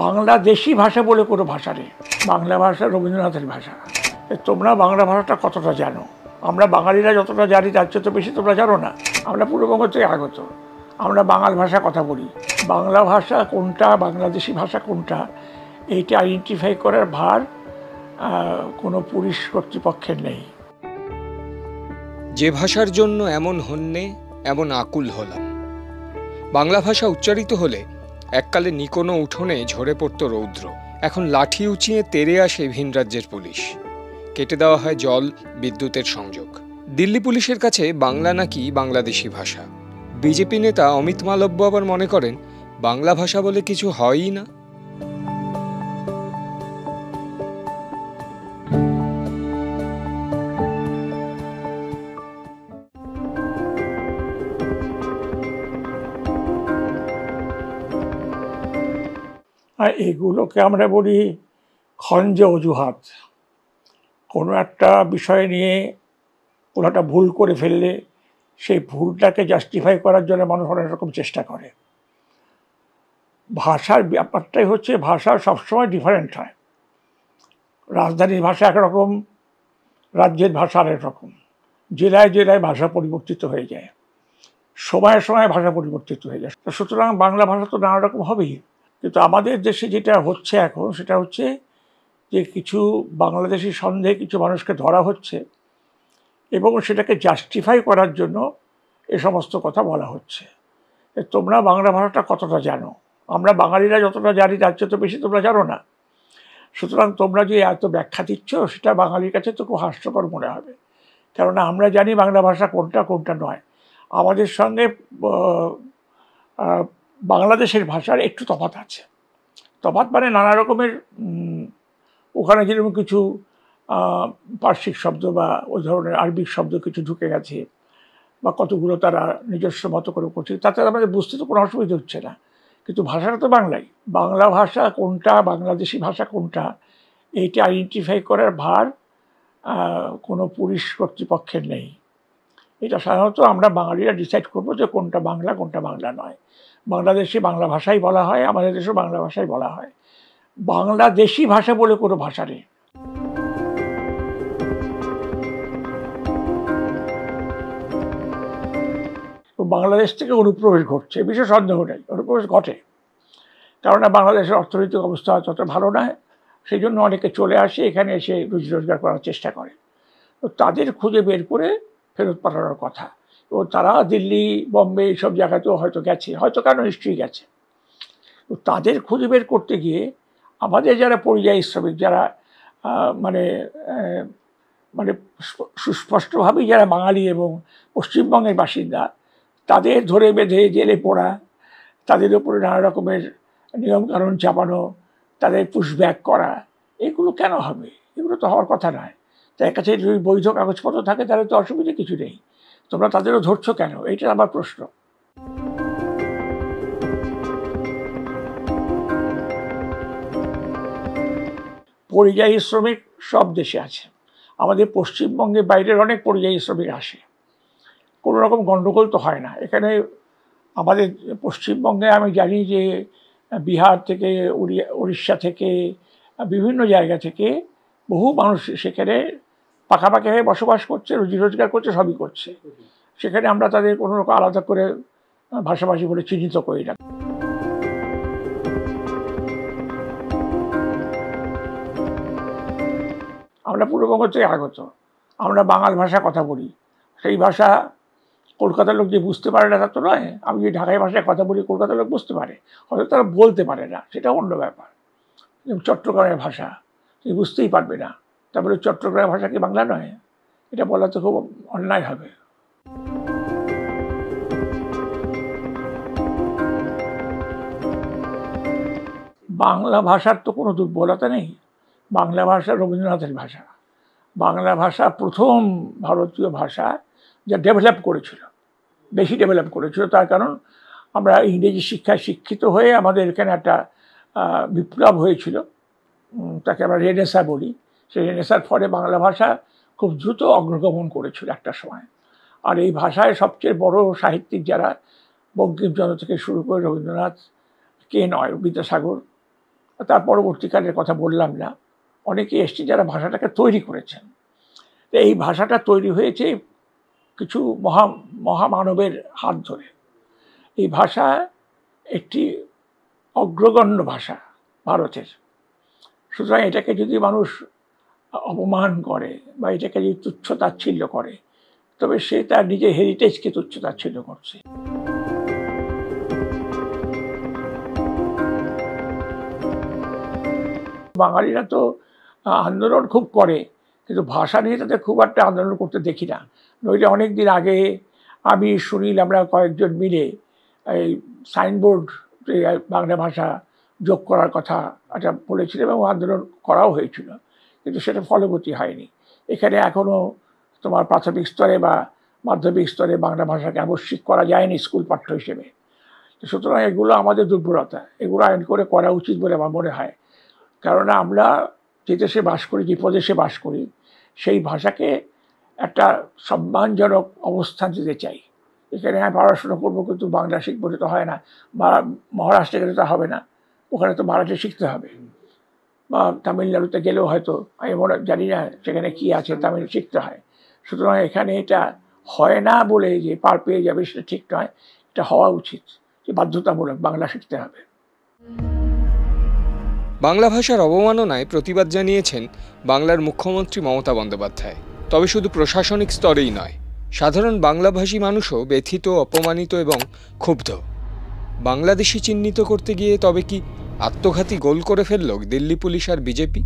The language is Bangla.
বাংলাদেশি ভাষা বলে কোনো ভাষা নেই। বাংলা ভাষা রবীন্দ্রনাথের ভাষা। তোমরা বাংলা ভাষাটা কতটা জানো? আমরা বাঙালিরা যতটা জানি তার চেয়ে তো বেশি তোমরা জানো না। আমরা পূর্ববঙ্গ থেকে আগত, আমরা বাঙাল ভাষা কথা বলি। বাংলা ভাষা কোনটা, বাংলাদেশি ভাষা কোনটা, এইটা আইডেন্টিফাই করার ভার কোনো পুলিশ কর্তৃপক্ষের নেই। যে ভাষার জন্য এমন হন্যে, এমন আকুল হলাম। বাংলা ভাষা উচ্চারিত হলে এককালে নিকোনো উঠোনে ঝরে পড়ত রৌদ্র। এখন লাঠি উঁচিয়ে তেড়ে আসে ভিন রাজ্যের পুলিশ, কেটে দেওয়া হয় জল বিদ্যুতের সংযোগ। দিল্লি পুলিশের কাছে বাংলা নাকি বাংলাদেশি ভাষা। বিজেপি নেতা অমিত মালব্য আবার মনে করেন বাংলা ভাষা বলে কিছু হয়ই না। এগুলোকে আমরা বলি খঞ্জ অজুহাত। কোনো একটা বিষয় নিয়ে কোনো একটা ভুল করে ফেললে সেই ভুলটাকে জাস্টিফাই করার জন্য মানুষ অনেক রকম চেষ্টা করে। ভাষার ব্যাপারটাই হচ্ছে, ভাষা সবসময় ডিফারেন্ট হয়। রাজধানীর ভাষা একরকম, রাজ্যের ভাষা আরেক রকম, জেলায় জেলায় ভাষা পরিবর্তিত হয়ে যায়, সময়ে সময়ে ভাষা পরিবর্তিত হয়ে যায়। সুতরাং বাংলা ভাষা তো নানা রকম হবেই। কিন্তু আমাদের দেশে যেটা হচ্ছে এখন, সেটা হচ্ছে যে কিছু বাংলাদেশি সন্দেহে কিছু মানুষকে ধরা হচ্ছে এবং সেটাকে জাস্টিফাই করার জন্য এ সমস্ত কথা বলা হচ্ছে। তোমরা বাংলা ভাষাটা কতটা জানো? আমরা বাঙালিরা যতটা জানি তার চেয়ে তো বেশি তোমরা জানো না। সুতরাং তোমরা যে এত ব্যাখ্যা দিচ্ছ, সেটা বাঙালির কাছে তো খুব হাস্যকর মনে হবে। কেননা আমরা জানি বাংলা ভাষা কোনটা কোনটা নয়। আমাদের সঙ্গে বাংলাদেশের ভাষার একটু তফাৎ আছে। তফাৎ মানে নানা রকমের, ওখানে যেরকম কিছু পার্শ্বিক শব্দ বা ওই ধরনের আরবিক শব্দ কিছু ঢুকে গেছে, বা কতগুলো তারা নিজস্ব মতো করে করছে, তাতে আমাদের বুঝতে তো কোনো অসুবিধা হচ্ছে না। কিন্তু ভাষাটা তো বাংলাই। বাংলা ভাষা কোনটা, বাংলাদেশি ভাষা কোনটা, এইটা আইডেন্টিফাই করার ভার কোনো পুলিশ কর্তৃপক্ষের নেই। এটা সাধারণত আমরা বাঙালিরা ডিসাইড করবো যে কোনটা বাংলা কোনটা বাংলা নয়। বাংলাদেশে বাংলা ভাষাই বলা হয়, আমাদের দেশেও বাংলা ভাষাই বলা হয়। বাংলাদেশি ভাষা বলে কোনো ভাষা নেই। বাংলাদেশ থেকে অনুপ্রবেশ ঘটছে, বিশেষ সন্দেহ নেই, অনুপ্রবেশ ঘটে। কেননা বাংলাদেশের অর্থনৈতিক অবস্থা তত ভালো নয়, সেই জন্য অনেকে চলে আসে, এখানে এসে রুজি রোজগার করার চেষ্টা করে। তো তাদের খুঁজে বের করে ফেরত পাঠানোর কথা। তো তারা দিল্লি, বম্বে এইসব জায়গাতেও হয়তো গেছে, হয়তো কেন নিশ্চয়ই গেছে। তো তাদের খুঁজে বের করতে গিয়ে আমাদের যারা পরিযায়ী শ্রমিক, যারা মানে মানে সুস্পষ্টভাবেই যারা বাঙালি এবং পশ্চিমবঙ্গের বাসিন্দা, তাদের ধরে বেঁধে জেলে পোড়া, তাদের উপরে নানা রকমের নিয়মকানুন চাপানো, তাদের পুশব্যাক করা, এগুলো কেন হবে? এগুলো তো হওয়ার কথা নয়। তার কাছে যদি বৈধ কাগজপত্র থাকে তাহলে তো অসুবিধা কিছু নেই। তোমরা তাদেরও ধরছো কেন? এইটা আমার প্রশ্ন। পরিযায়ী শ্রমিক সব দেশে আছে। আমাদের পশ্চিমবঙ্গের বাইরের অনেক পরিযায়ী শ্রমিক আসে, কোনো রকম গণ্ডগোল তো হয় না। এখানে আমাদের পশ্চিমবঙ্গে আমি জানি যে বিহার থেকে, উড়িষ্যা থেকে, বিভিন্ন জায়গা থেকে বহু মানুষ সেখানে পাকাপাকি হয়ে বসবাস করছে, রুজি রোজগার করছে, সবই করছে। সেখানে আমরা তাদের কোনো রকম আলাদা করে ভাষাভাষী বলে চিহ্নিত করি না। আমরা পূর্ববঙ্গ থেকে আগত, আমরা বাঙাল ভাষা কথা বলি। সেই ভাষা কলকাতার লোক যে বুঝতে পারে না তা তো নয়। আমি যে ঢাকাই ভাষায় কথা বলি, কলকাতার লোক বুঝতে পারে, হয়তো তারা বলতে পারে না, সেটা অন্য ব্যাপার। চট্টগ্রামের ভাষা সে বুঝতেই পারবে না, তারপরে চট্টগ্রামের ভাষা কি বাংলা নয়? এটা বলা তো খুব অন্যায় হবে। বাংলা ভাষার তো কোনো দুর্বলতা নেই। বাংলা ভাষা রবীন্দ্রনাথের ভাষা। বাংলা ভাষা প্রথম ভারতীয় ভাষা যা ডেভেলপ করেছিল, বেশি ডেভেলপ করেছিল। তার কারণ আমরা ইংরেজি শিক্ষায় শিক্ষিত হয়ে আমাদের এখানে একটা বিপ্লব হয়েছিল, তাকে আমরা রেনেসা বলি। সেই রেনেসার ফলে বাংলা ভাষা খুব দ্রুত অগ্রগমন করেছিল একটা সময়। আর এই ভাষায় সবচেয়ে বড় সাহিত্যিক যারা, বঙ্কিমচন্দ্র থেকে শুরু করে রবীন্দ্রনাথ, কে নয়, বিদ্যাসাগর, তার পরবর্তীকালের কথা বললাম না, অনেকে এসছে যারা ভাষাটাকে তৈরি করেছেন। তো এই ভাষাটা তৈরি হয়েছে কিছু মহামানবের হাত ধরে। এই ভাষা একটি অগ্রগণ্য ভাষা ভারতের। সুতরাং এটাকে যদি মানুষ অপমান করে বা এটাকে যদি তুচ্ছ তাচ্ছিল্য করে, তবে সে তার নিজের হেরিটেজকে তুচ্ছ তাচ্ছিল্য করছে। বাঙালিরা তো আন্দোলন খুব করে, কিন্তু ভাষা নিয়ে তাদের খুব একটা আন্দোলন করতে দেখি না। নইলে অনেক দিন আগে আমি সুনীল আমরা কয়েকজন মিলে এই সাইনবোর্ড বাংলা ভাষা যোগ করার কথা একটা বলেছিলাম এবং আন্দোলন করাও হয়েছিল, কিন্তু সেটা ফলবতী হয়নি। এখানে এখনও তোমার প্রাথমিক স্তরে বা মাধ্যমিক স্তরে বাংলা ভাষাকে আবশ্যিক করা যায়নি স্কুল পাঠ্য হিসেবে। সুতরাং এগুলো আমাদের দুর্বলতা, এগুলো আইন করে করা উচিত বলে আমার মনে হয়। কারণ আমরা যে দেশে বাস করি, যে প্রদেশে বাস করি, সেই ভাষাকে একটা সম্মানজনক অবস্থান দিতে চাই। এখানে আমি পড়াশোনা করবো কিন্তু বাংলা শিখবো, তো হয় না। বা মহারাষ্ট্রে গেলে তো হবে না, ওখানে তো মারাঠি শিখতে হবে। বা তামিলনাড়ুতে গেলেও হয়তো আমি জানি না সেখানে কী আছে, তামিল শিখতে হয়। সুতরাং এখানে এটা হয় না বলে যে পার পেয়ে যাবে সেটা ঠিক নয়, এটা হওয়া উচিত যে বাধ্যতামূলক বাংলা শিখতে হবে। বাংলা ভাষার অবমাননায় প্রতিবাদ জানিয়েছেন বাংলার মুখ্যমন্ত্রী মমতা বন্দ্যোপাধ্যায়। তবে শুধু প্রশাসনিক স্তরেই নয়, সাধারণ বাংলাভাষী মানুষও ব্যথিত, অপমানিত এবং ক্ষুব্ধ। বাংলাদেশি চিহ্নিত করতে গিয়ে তবে কি আত্মঘাতী গোল করে ফেলল দিল্লি পুলিশ আর বিজেপি?